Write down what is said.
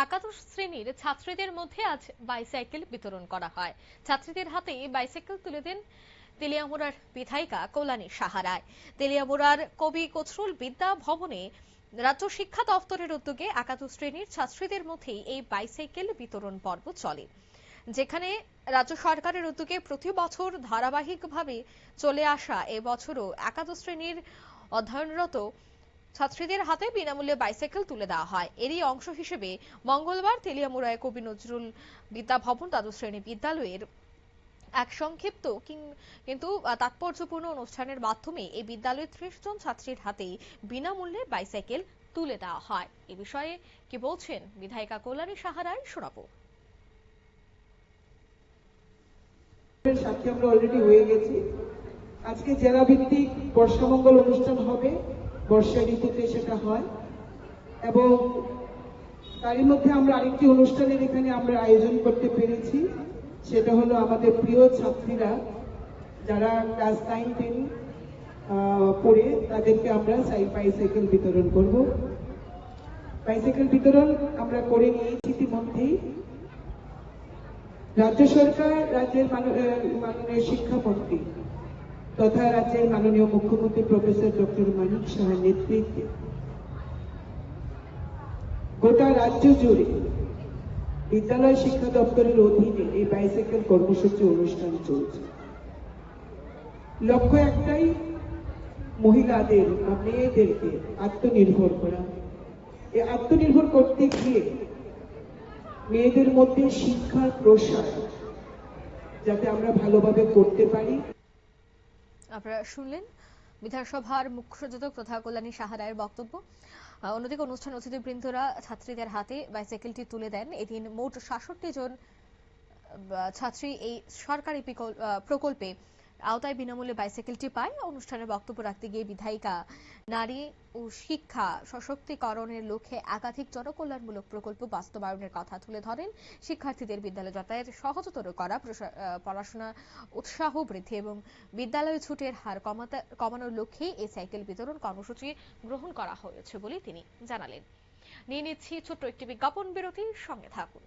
একাদশ শ্রেণীর ছাত্রীদের মধ্যে আজ বাইসাইকেল বিতরণ করা হয়। ছাত্রীদের হাতে বাইসাইকেল তুলে দেন তেলিয়ামুড়ার বিধায়িকা কল্যাণী সাহা রায়। তেলিয়ামুড়ার কবি নজরুল বিদ্যা ভবনে রাজ্য শিক্ষা দপ্তরের উদ্যোগে একাদশ শ্রেণীর ছাত্রীদের মধ্যে এই বাইসাইকেল বিতরণ পর্ব চলে, যেখানে রাজ্য সরকারের উদ্যোগে প্রতি বছর ধারাবাহিকভাবে চলে আসা এবছরও একাদশ শ্রেণীর অধ্যয়নরত ছাত্রীদের হাতে বিনামূল্যে বাইসাইকেল তুলে দেওয়া হয়। এরই অংশ হিসেবে মঙ্গলবার তেলিয়ামুড়ায় কবি নজরুল বিদ্যা ভবন দ্বাদশ শ্রেণী বিদ্যালয়ের এক সংক্ষিপ্ত কিন্তু তাৎপর্যপূর্ণ অনুষ্ঠানের মাধ্যমে এই বিদ্যালয়ের ৩০ জন ছাত্রীর হাতে বিনামূল্যে বাইসাইকেল তুলে দেওয়া হয়। এ বিষয়ে কি বলছেন বিধায়িকা কল্যাণী সাহা রায়, শোনাবো। সাথে আমরা অলরেডি হয়ে গেছি। আজকে জেলা ভিত্তিক বর্ষামঙ্গল অনুষ্ঠান হবে, বর্ষা ঋতুতে সেটা হয়, এবং তারই মধ্যে আমরা আরেকটি অনুষ্ঠানের এখানে আমরা আয়োজন করতে পেরেছি। সেটা হলো আমাদের প্রিয় ছাত্রীরা যারা ক্লাস 9-10 পড়ে, তাদেরকে আমরা বাইসাইকেল বিতরণ করব। বাইসাইকেল বিতরণ আমরা করে নিয়েছি ইতিমধ্যেই। রাজ্য সরকার, রাজ্যের মাননীয় শিক্ষামন্ত্রী তথা রাজ্যের মাননীয় মুখ্যমন্ত্রী প্রফেসর ডক্টর মানিক সাহার নেতৃত্বে গোটা রাজ্য জুড়ে বিদ্যালয় শিক্ষা দপ্তরের অধীনে এই বাইসাইকেল কর্মসূচি অনুষ্ঠান চলছে। লক্ষ্য একটাই, মহিলাদের বা মেয়েদেরকে আত্মনির্ভর করা। এই আত্মনির্ভর করতে গিয়ে মেয়েদের মধ্যে শিক্ষার প্রসার যাতে আমরা ভালোভাবে করতে পারি। আপনারা শুনলেন বিধানসভার মুখ্য সচেতক তথা কল্যাণী সাহা রায়ের বক্তব্য। অন্যদিকে অনুষ্ঠান অতিথিবৃন্দরা ছাত্রীদের হাতে বাইসাইকেলটি তুলে দেন। এদিন মোট ৬৭ জন ছাত্রী এই সরকারি প্রকল্পে আওতায় বিনামূল্যে বাইসাইকেলটি পায়। অনুষ্ঠানে বক্তব্য রাখতে গিয়ে বিধায়িকা নারী ও শিক্ষা সশক্তিকরণের লক্ষ্যে একাধিক জনকল্যাণমূলক প্রকল্প বাস্তবায়নের কথা তুলে ধরেন। শিক্ষার্থীদের বিদ্যালয় যাতায়াত সহজতর করা, পড়াশোনা উৎসাহ বৃদ্ধি এবং বিদ্যালয়ে ছুটের হার কমানোর লক্ষ্যে এই সাইকেল বিতরণ কর্মসূচি গ্রহণ করা হয়েছে বলে তিনি জানালেন। নিয়ে নিচ্ছি ছোট্ট একটি বিজ্ঞাপন বিরতি, সঙ্গে থাকুন।